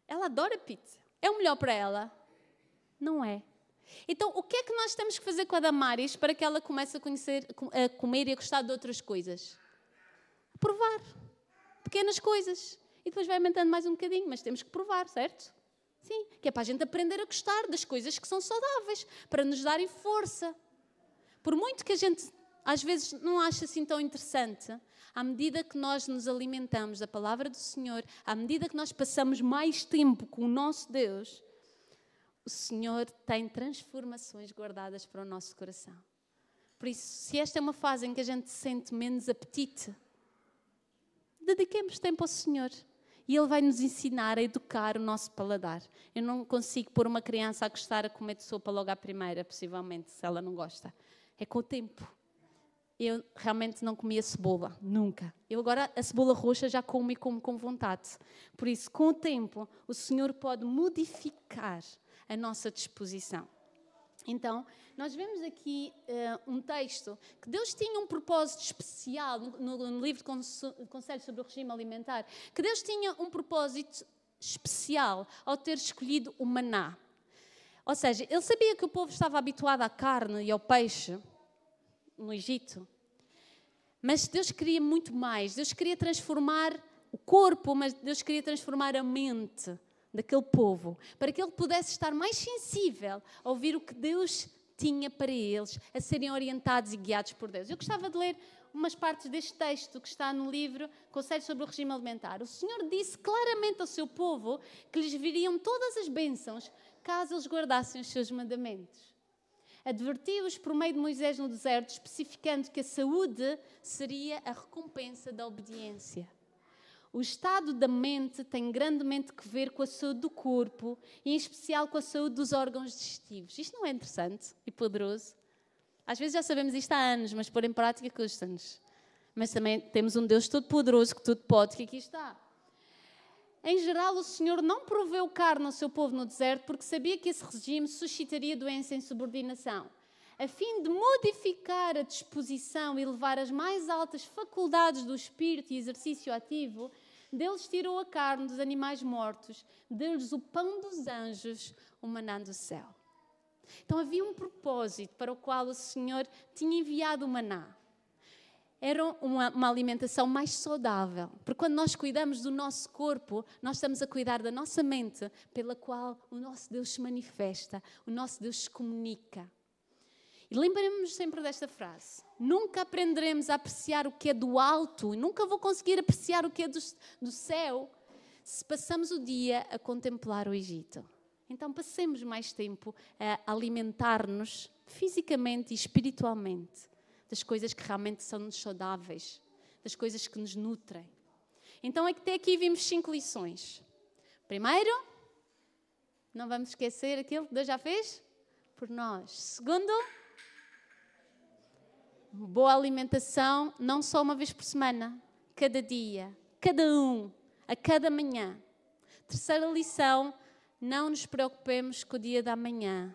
Ela adora pizza. É o melhor para ela? Não é. Então, o que é que nós temos que fazer com a Damaris para que ela comece a comer e a gostar de outras coisas? Provar. Pequenas coisas. E depois vai aumentando mais um bocadinho, mas temos que provar, certo? Sim, que é para a gente aprender a gostar das coisas que são saudáveis, para nos darem força. Por muito que a gente, às vezes, não ache assim tão interessante, à medida que nós nos alimentamos da palavra do Senhor, à medida que nós passamos mais tempo com o nosso Deus, o Senhor tem transformações guardadas para o nosso coração. Por isso, se esta é uma fase em que a gente sente menos apetite, dediquemos tempo ao Senhor. E Ele vai nos ensinar a educar o nosso paladar. Eu não consigo pôr uma criança a gostar a comer de sopa logo à primeira, possivelmente, se ela não gosta. É com o tempo. Eu realmente não comia cebola, nunca. Eu agora, a cebola roxa já como e como com vontade. Por isso, com o tempo, o Senhor pode modificar a nossa disposição. Então, nós vemos aqui um texto que Deus tinha um propósito especial no livro de Conselhos sobre o Regime Alimentar, que Deus tinha um propósito especial ao ter escolhido o maná. Ou seja, Ele sabia que o povo estava habituado à carne e ao peixe no Egito, mas Deus queria muito mais. Deus queria transformar o corpo, mas Deus queria transformar a mente daquele povo, para que ele pudesse estar mais sensível a ouvir o que Deus tinha para eles, a serem orientados e guiados por Deus. Eu gostava de ler umas partes deste texto que está no livro Conselhos sobre o Regime Alimentar. O Senhor disse claramente ao seu povo que lhes viriam todas as bênçãos caso eles guardassem os seus mandamentos. Advertiu-os por meio de Moisés no deserto, especificando que a saúde seria a recompensa da obediência. O estado da mente tem grandemente que ver com a saúde do corpo e, em especial, com a saúde dos órgãos digestivos. Isto não é interessante e poderoso? Às vezes já sabemos isto há anos, mas pôr em prática custa-nos. Mas também temos um Deus todo-poderoso que tudo pode, que aqui está. Em geral, o Senhor não proveu carne ao seu povo no deserto porque sabia que esse regime suscitaria doença e insubordinação. A fim de modificar a disposição e levar as mais altas faculdades do espírito e exercício ativo, Deus tirou a carne dos animais mortos, deu-lhes o pão dos anjos, o maná do céu. Então havia um propósito para o qual o Senhor tinha enviado o maná. Era uma alimentação mais saudável, porque quando nós cuidamos do nosso corpo, nós estamos a cuidar da nossa mente, pela qual o nosso Deus se manifesta, o nosso Deus se comunica. E lembremos sempre desta frase: nunca aprenderemos a apreciar o que é do alto e nunca vou conseguir apreciar o que é do céu se passamos o dia a contemplar o Egito. Então passemos mais tempo a alimentar-nos fisicamente e espiritualmente das coisas que realmente são saudáveis, das coisas que nos nutrem. Então até aqui vimos 5 lições. Primeiro, não vamos esquecer aquilo que Deus já fez por nós. Segundo, boa alimentação, não só uma vez por semana, cada dia, a cada manhã. Terceira lição, não nos preocupemos com o dia da manhã.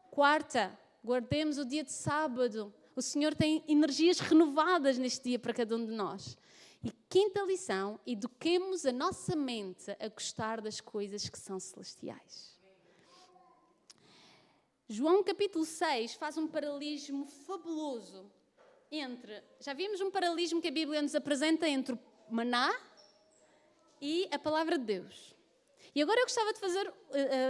Quarta, guardemos o dia de sábado. O Senhor tem energias renovadas neste dia para cada um de nós. E quinta lição, eduquemos a nossa mente a gostar das coisas que são celestiais. João capítulo 6 faz um paralelismo fabuloso entre... Já vimos um paralelismo que a Bíblia nos apresenta entre o maná e a palavra de Deus. E agora eu gostava de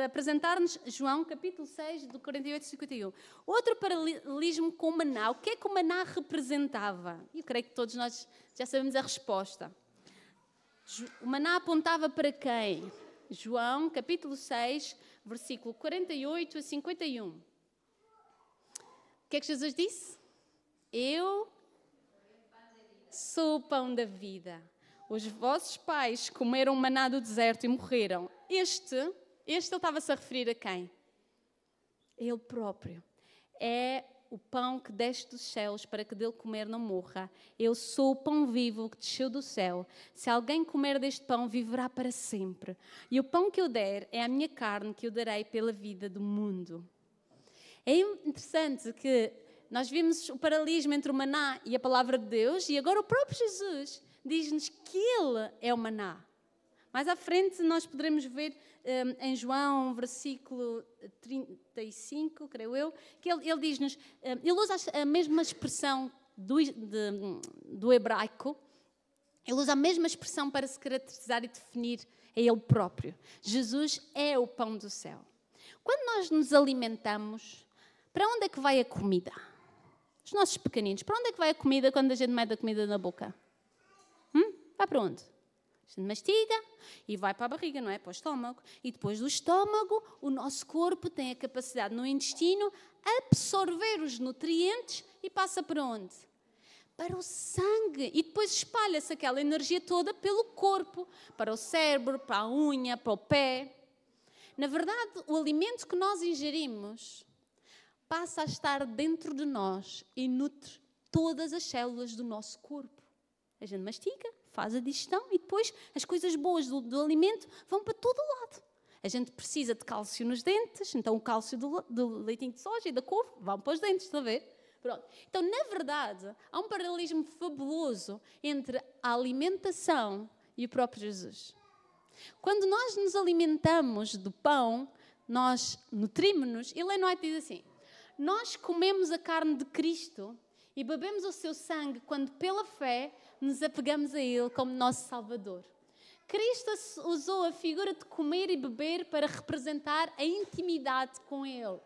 apresentar-nos João capítulo 6, do 48 e 51. Outro paralelismo com o maná. O que é que o maná representava? Eu creio que todos nós já sabemos a resposta. O maná apontava para quem? João capítulo 6, versículo 48 a 51. O que é que Jesus disse? Eu sou o pão da vida. Os vossos pais comeram maná do deserto e morreram. Ele estava-se a referir a quem? Ele próprio. É o pão que desce dos céus para que dele comer não morra. Eu sou o pão vivo que desceu do céu. Se alguém comer deste pão, viverá para sempre. E o pão que eu der é a minha carne que eu darei pela vida do mundo. É interessante que nós vimos o paralelismo entre o maná e a palavra de Deus, e agora o próprio Jesus diz-nos que Ele é o maná. Mais à frente nós poderemos ver em João, versículo 35, creio eu, que ele diz-nos, ele usa a mesma expressão do hebraico, ele usa a mesma expressão para se caracterizar e definir a Ele próprio. Jesus é o pão do céu. Quando nós nos alimentamos, para onde é que vai a comida? Os nossos pequeninos, para onde é que vai a comida quando a gente mete a comida na boca? Vai para onde? A gente mastiga e vai para a barriga, não é? Para o estômago. E depois do estômago, o nosso corpo tem a capacidade no intestino absorver os nutrientes e passa para onde? Para o sangue. E depois espalha-se aquela energia toda pelo corpo, para o cérebro, para a unha, para o pé. Na verdade, o alimento que nós ingerimos passa a estar dentro de nós e nutre todas as células do nosso corpo. A gente mastiga, faz a digestão e depois as coisas boas do alimento vão para todo o lado. A gente precisa de cálcio nos dentes, então o cálcio do leitinho de soja e da couve vão para os dentes, estão a ver? Pronto. Então, na verdade, há um paralelismo fabuloso entre a alimentação e o próprio Jesus. Quando nós nos alimentamos do pão, nós nutrimos-nos, e Ellen White diz assim, nós comemos a carne de Cristo e bebemos o seu sangue quando, pela fé, nos apegamos a Ele como nosso Salvador. Cristo usou a figura de comer e beber para representar a intimidade com Ele,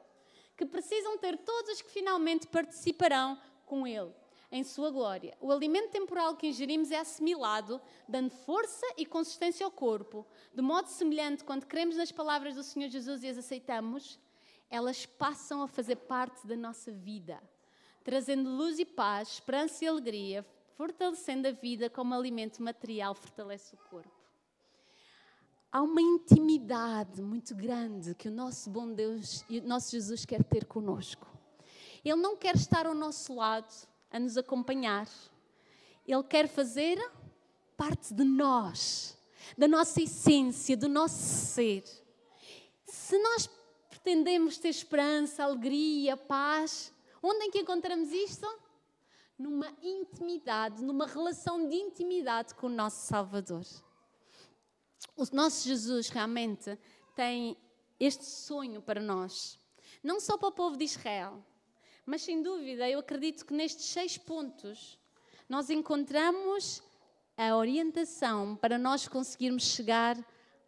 que precisam ter todos os que finalmente participarão com Ele, em sua glória. O alimento temporal que ingerimos é assimilado, dando força e consistência ao corpo. De modo semelhante, quando cremos nas palavras do Senhor Jesus e as aceitamos, elas passam a fazer parte da nossa vida, trazendo luz e paz, esperança e alegria, fortalecendo a vida como alimento material fortalece o corpo. Há uma intimidade muito grande que o nosso bom Deus e o nosso Jesus quer ter connosco. Ele não quer estar ao nosso lado, a nos acompanhar. Ele quer fazer parte de nós, da nossa essência, do nosso ser. Se nós pretendemos ter esperança, alegria, paz, onde é que encontramos isto? Numa intimidade, numa relação de intimidade com o nosso Salvador. O nosso Jesus realmente tem este sonho para nós, não só para o povo de Israel, mas sem dúvida eu acredito que nestes 6 pontos nós encontramos a orientação para nós conseguirmos chegar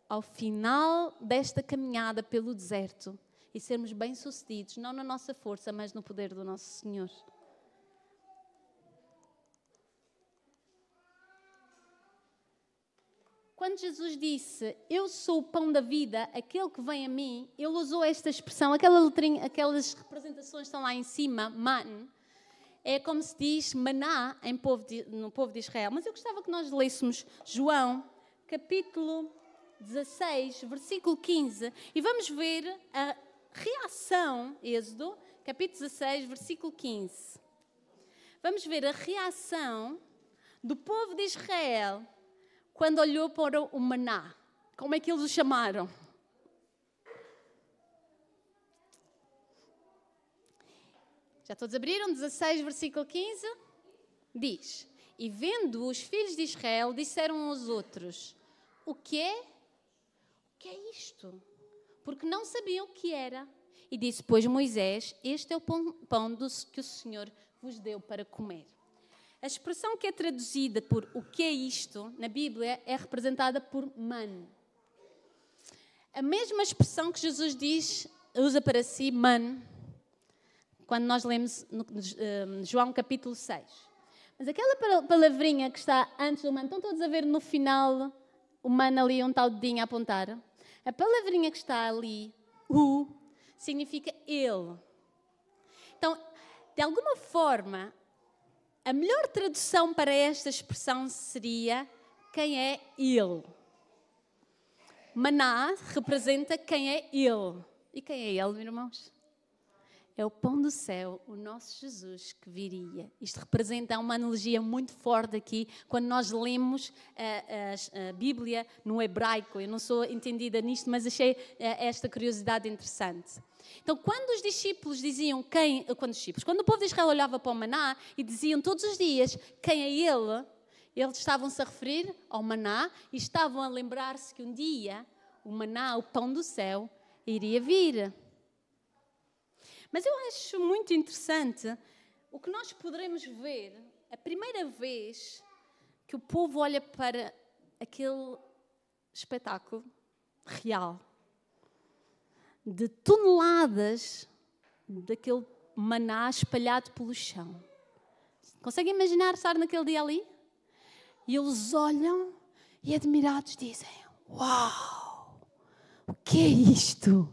ao final desta caminhada pelo deserto e sermos bem-sucedidos, não na nossa força, mas no poder do nosso Senhor. Quando Jesus disse, eu sou o pão da vida, aquele que vem a mim, ele usou esta expressão, aquelas representações estão lá em cima, man, é como se diz maná no povo de Israel. Mas eu gostava que nós lêssemos João, capítulo 16, versículo 15, e vamos ver a reação, Êxodo, capítulo 16, versículo 15. Vamos ver a reação do povo de Israel quando olhou para o maná. Como é que eles o chamaram? Já todos abriram? 16, versículo 15. Diz, e vendo os filhos de Israel, disseram aos outros, o que é? O que é isto? Porque não sabiam o que era. E disse, pois Moisés, este é o pão que o Senhor vos deu para comer. A expressão que é traduzida por o que é isto, na Bíblia, é representada por man. A mesma expressão que Jesus usa para si, man, quando nós lemos no João capítulo 6. Mas aquela palavrinha que está antes do man, estão todos a ver no final o man ali, um tal dedinho a apontar? A palavrinha que está ali o significa ele. Então, de alguma forma, a melhor tradução para esta expressão seria quem é ele. Maná representa quem é ele. E quem é ele, meus irmãos? É o pão do céu, o nosso Jesus que viria. Isto representa uma analogia muito forte aqui, quando nós lemos a Bíblia no hebraico. Eu não sou entendida nisto, mas achei esta curiosidade interessante. Então, quando os discípulos diziam quando o povo de Israel olhava para o maná e diziam todos os dias quem é ele, eles estavam-se a referir ao maná e estavam a lembrar-se que um dia o maná, o pão do céu, iria vir. Mas eu acho muito interessante o que nós poderemos ver a primeira vez que o povo olha para aquele espetáculo real de toneladas daquele maná espalhado pelo chão. Conseguem imaginar estar naquele dia ali? E eles olham e admirados dizem: uau, o que é isto?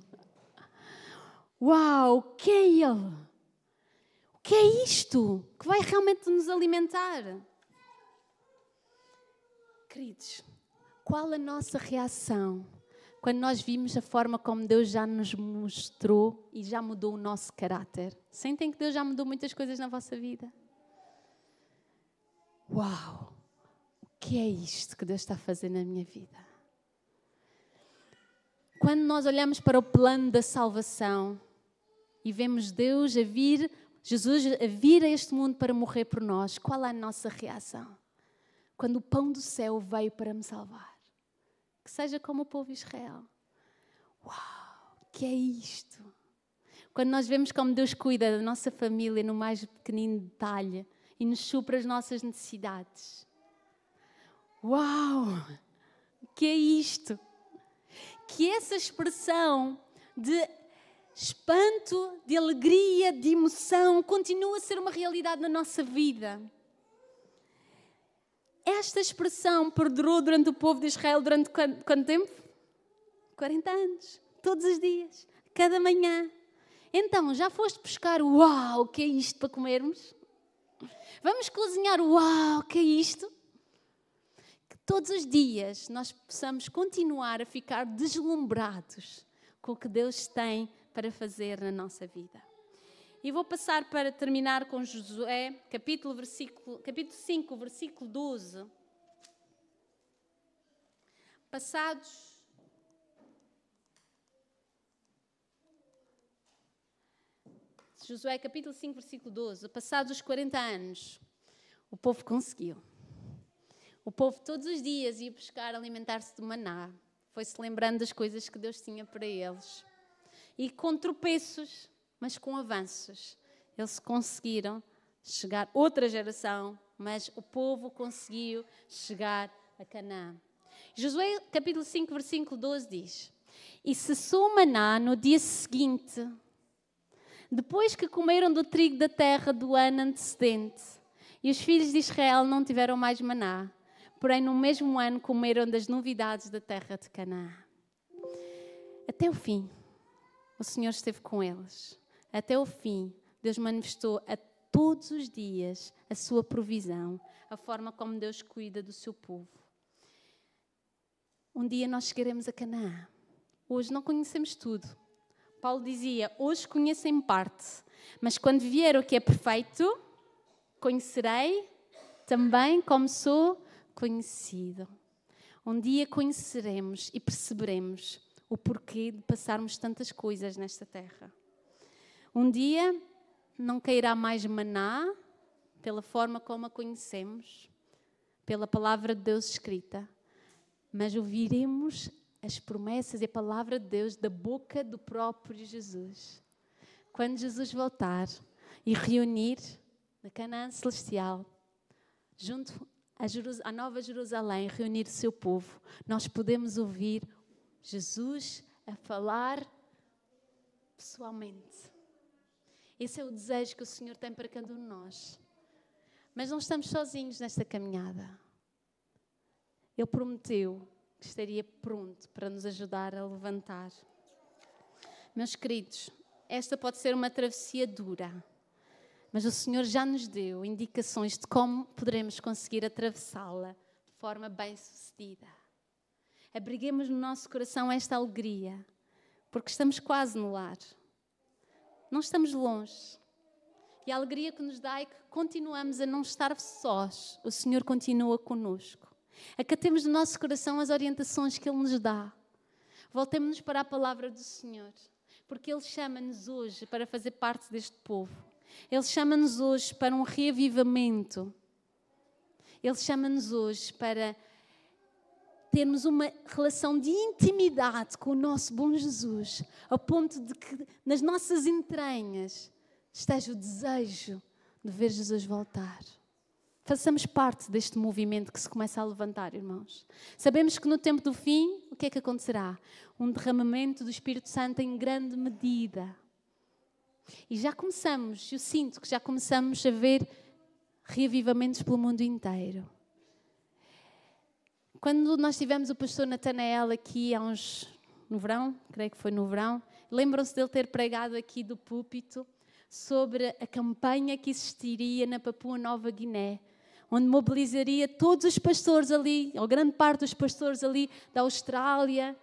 Uau, o que é ele? O que é isto que vai realmente nos alimentar? Queridos, qual a nossa reação quando nós vimos a forma como Deus já nos mostrou e já mudou o nosso caráter? Sentem que Deus já mudou muitas coisas na vossa vida? Uau, o que é isto que Deus está a fazer na minha vida? Quando nós olhamos para o plano da salvação e vemos Deus a vir, Jesus a vir a este mundo para morrer por nós, qual é a nossa reação? Quando o pão do céu veio para me salvar. Que seja como o povo de Israel. Uau, o que é isto? Quando nós vemos como Deus cuida da nossa família no mais pequenino detalhe e nos supra as nossas necessidades. Uau, o que é isto? Que essa expressão de espanto, de alegria, de emoção continua a ser uma realidade na nossa vida. Esta expressão perdurou durante o povo de Israel durante quanto tempo? 40 anos, todos os dias, cada manhã. Então, já foste buscar, uau, o que é isto para comermos? Vamos cozinhar, uau, o que é isto? Que todos os dias nós possamos continuar a ficar deslumbrados com o que Deus tem para fazer na nossa vida. E vou passar para terminar com Josué, capítulo 5, versículo 12. Josué, capítulo 5, versículo 12. Passados os 40 anos, o povo conseguiu. O povo todos os dias ia buscar alimentar-se do maná. Foi-se lembrando das coisas que Deus tinha para eles. E com tropeços, mas com avanços, eles conseguiram chegar, outra geração, mas o povo conseguiu chegar a Canaã. Josué, capítulo 5, versículo 12 diz: E cessou o maná no dia seguinte, depois que comeram do trigo da terra do ano antecedente. E os filhos de Israel não tiveram mais maná, porém no mesmo ano comeram das novidades da terra de Canaã. Até o fim, o Senhor esteve com eles. Até o fim, Deus manifestou a todos os dias a sua provisão, a forma como Deus cuida do seu povo. Um dia nós chegaremos a Canaã. Hoje não conhecemos tudo. Paulo dizia, hoje conheço em parte, mas quando vier o que é perfeito, conhecerei também como sou conhecido. Um dia conheceremos e perceberemos o porquê de passarmos tantas coisas nesta terra. Um dia não cairá mais maná pela forma como a conhecemos, pela palavra de Deus escrita, mas ouviremos as promessas e a palavra de Deus da boca do próprio Jesus. Quando Jesus voltar e reunir na Canaã celestial, junto à Nova Jerusalém, reunir o seu povo, nós podemos ouvir Jesus a falar pessoalmente. Esse é o desejo que o Senhor tem para cada um de nós. Mas não estamos sozinhos nesta caminhada. Ele prometeu que estaria pronto para nos ajudar a levantar. Meus queridos, esta pode ser uma travessia dura, mas o Senhor já nos deu indicações de como poderemos conseguir atravessá-la de forma bem-sucedida. Abriguemos no nosso coração esta alegria, porque estamos quase no lar. Não estamos longe. E a alegria que nos dá é que continuamos a não estar sós. O Senhor continua conosco. Acatemos no nosso coração as orientações que Ele nos dá. Voltemos-nos para a palavra do Senhor, porque Ele chama-nos hoje para fazer parte deste povo. Ele chama-nos hoje para um reavivamento. Ele chama-nos hoje para termos uma relação de intimidade com o nosso bom Jesus, ao ponto de que nas nossas entranhas esteja o desejo de ver Jesus voltar. Façamos parte deste movimento que se começa a levantar, irmãos. Sabemos que no tempo do fim, o que é que acontecerá? Um derramamento do Espírito Santo em grande medida. E já começamos, eu sinto que já começamos a ver reavivamentos pelo mundo inteiro. Quando nós tivemos o pastor Natanael aqui no verão, creio que foi no verão, lembram-se dele ter pregado aqui do púlpito sobre a campanha que existiria na Papua Nova Guiné, onde mobilizaria todos os pastores ali, ou grande parte dos pastores ali da Austrália.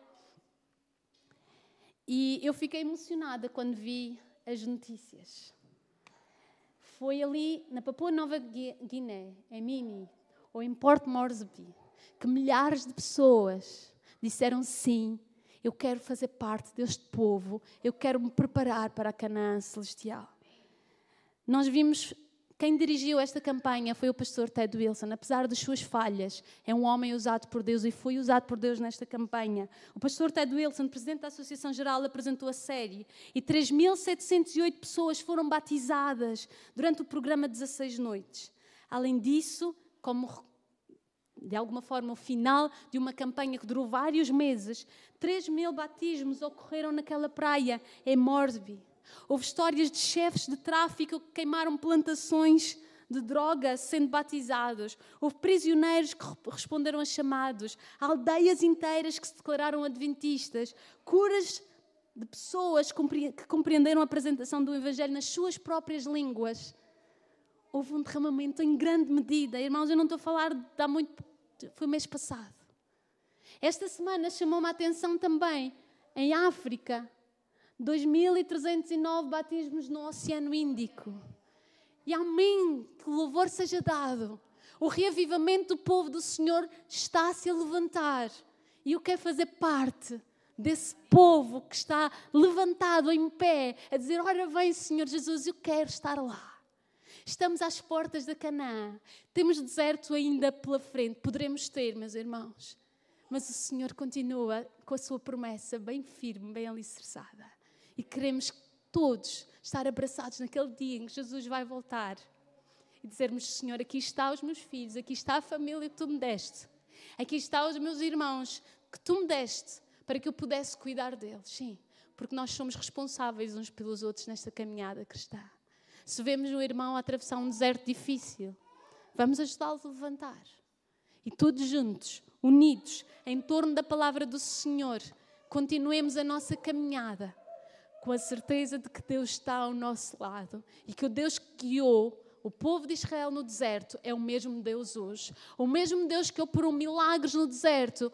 E eu fiquei emocionada quando vi as notícias. Foi ali na Papua Nova Guiné, em Mini, ou em Port Moresby, que milhares de pessoas disseram sim, eu quero fazer parte deste povo, eu quero me preparar para a Canaã Celestial. Nós vimos, quem dirigiu esta campanha foi o pastor Ted Wilson. Apesar das suas falhas, é um homem usado por Deus e foi usado por Deus nesta campanha. O pastor Ted Wilson, presidente da Associação Geral, apresentou a série e 3.708 pessoas foram batizadas durante o programa 16 noites. Além disso, como de alguma forma o final de uma campanha que durou vários meses, 3.000 batismos ocorreram naquela praia em Moresby. Houve histórias de chefes de tráfico que queimaram plantações de droga sendo batizados. Houve prisioneiros que responderam a chamados. Aldeias inteiras que se declararam adventistas. Curas de pessoas que compreenderam a apresentação do Evangelho nas suas próprias línguas. Houve um derramamento em grande medida. Irmãos, eu não estou a falar de há muito... Foi mês passado. Esta semana chamou-me a atenção também, em África, 2.309 batismos no Oceano Índico. E amém, que louvor seja dado. O reavivamento do povo do Senhor está-se a levantar. E eu quero fazer parte desse povo que está levantado em pé, a dizer, ora vem Senhor Jesus, eu quero estar lá. Estamos às portas da Canaã. Temos deserto ainda pela frente. Poderemos ter, meus irmãos. Mas o Senhor continua com a sua promessa bem firme, bem alicerçada. E queremos todos estar abraçados naquele dia em que Jesus vai voltar. E dizermos, Senhor, aqui está os meus filhos, aqui está a família que Tu me deste. Aqui está os meus irmãos que Tu me deste para que eu pudesse cuidar deles. Sim, porque nós somos responsáveis uns pelos outros nesta caminhada cristã. Se vemos um irmão a atravessar um deserto difícil, vamos ajudá-lo a levantar. E todos juntos, unidos, em torno da palavra do Senhor, continuemos a nossa caminhada com a certeza de que Deus está ao nosso lado e que o Deus que guiou o povo de Israel no deserto é o mesmo Deus hoje. O mesmo Deus que operou milagres no deserto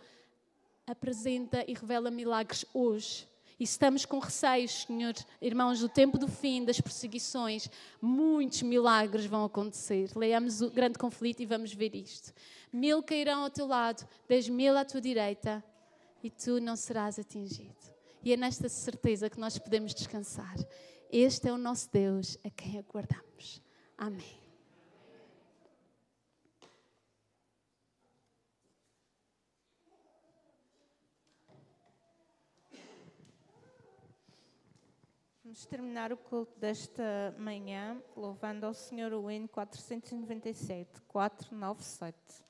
apresenta e revela milagres hoje. E estamos com receios, Senhor, irmãos, do tempo do fim, das perseguições, muitos milagres vão acontecer. Leamos o grande conflito e vamos ver isto. 1.000 cairão ao teu lado, 10.000 à tua direita, e tu não serás atingido. E é nesta certeza que nós podemos descansar. Este é o nosso Deus a quem aguardamos. Amém. Vamos terminar o culto desta manhã louvando ao Senhor o hino 497, 497.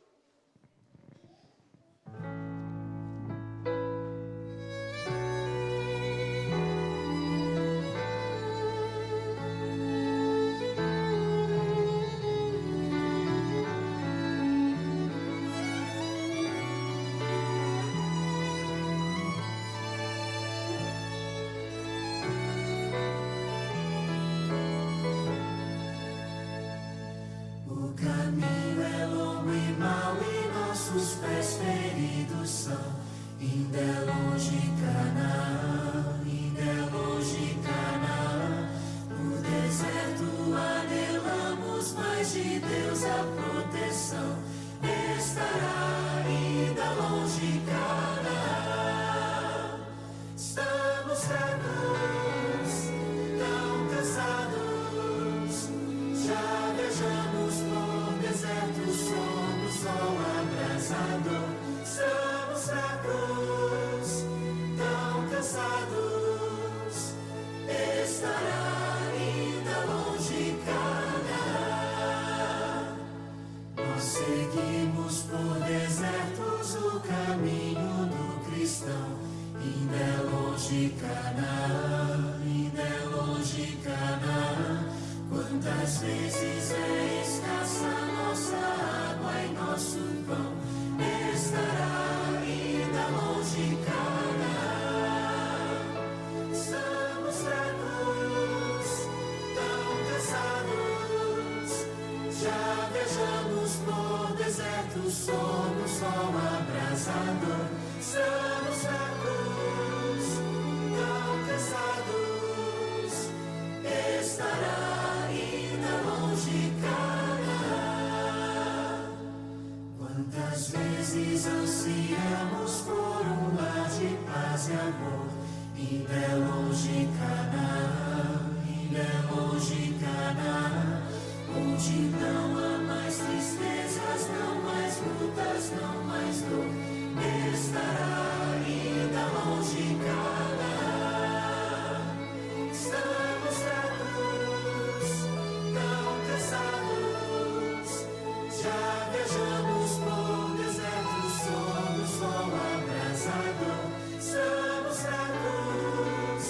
proteção. Ainda é longe Canaã, ainda é longe Canaã. No deserto anelamos, mas de Deus a proteção. Estará ainda longe Canaã. Estamos fracos, tão cansados. Já viajamos por desertos, somos sol abrasador. Estamos fracos, tão cansados. Estará ainda longe Canaã. Nós seguimos por desertos o caminho do cristão. Ainda é longe Canaã, ainda é longe Canaã. Quantas vezes é escassa nossa água e nosso pão. Estará ainda longe Canaã. Estamos fracos, tão cansados. Já viajamos por desertos, somos sol abrasador. Estamos fracos, tão cansados. Estará ainda longe Canaã. Quantas vezes ansiamos por um lar de paz e amor. Ainda é longe Canaã, ainda é longe Canaã. Onde não há mais tristezas, não mais lutas, não mais dor. Estará ainda longe Canaã. Estamos fracos, tão cansados. Já viajamos por desertos, somos sol abrasador. Estamos fracos,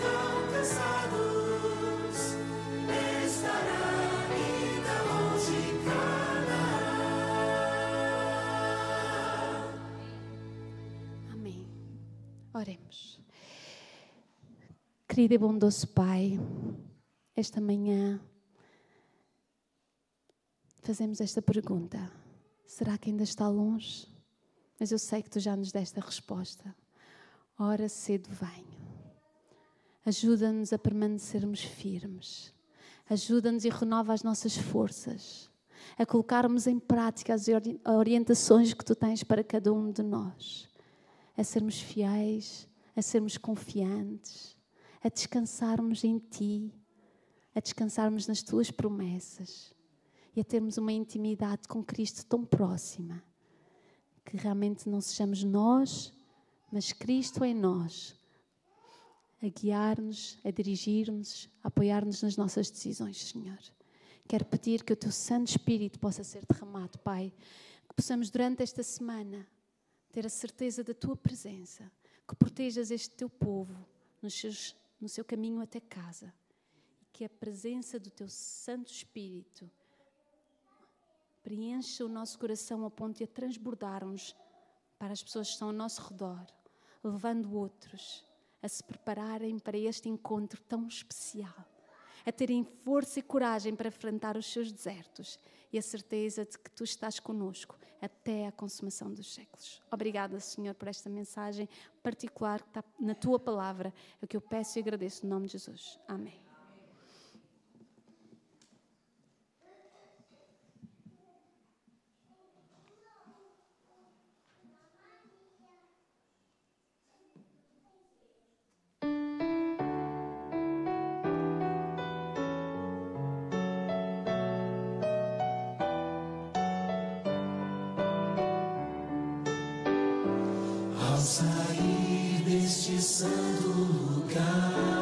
tão cansados. Estará ainda longe Canaã. Amém. Oremos. Querido e bondoso Pai, esta manhã fazemos esta pergunta: será que ainda está longe? Mas eu sei que Tu já nos deste a resposta. Ora cedo venho. Ajuda-nos a permanecermos firmes. Ajuda-nos e renova as nossas forças. A colocarmos em prática as orientações que Tu tens para cada um de nós. A sermos fiéis, a sermos confiantes, a descansarmos em Ti, a descansarmos nas Tuas promessas e a termos uma intimidade com Cristo tão próxima, que realmente não sejamos nós, mas Cristo em nós, a guiar-nos, a dirigir-nos, a apoiar-nos nas nossas decisões, Senhor. Quero pedir que o Teu Santo Espírito possa ser derramado, Pai, que possamos durante esta semana ter a certeza da Tua presença, que protejas este Teu povo no seu caminho até casa e que a presença do Teu Santo Espírito preencha o nosso coração a ponto de a transbordarmos para as pessoas que estão ao nosso redor, levando outros a se prepararem para este encontro tão especial, a terem força e coragem para enfrentar os seus desertos e a certeza de que Tu estás conosco até a consumação dos séculos. Obrigada, Senhor, por esta mensagem particular que está na Tua palavra. É o que eu peço e agradeço no nome de Jesus. Amém. Ao sair deste santo lugar,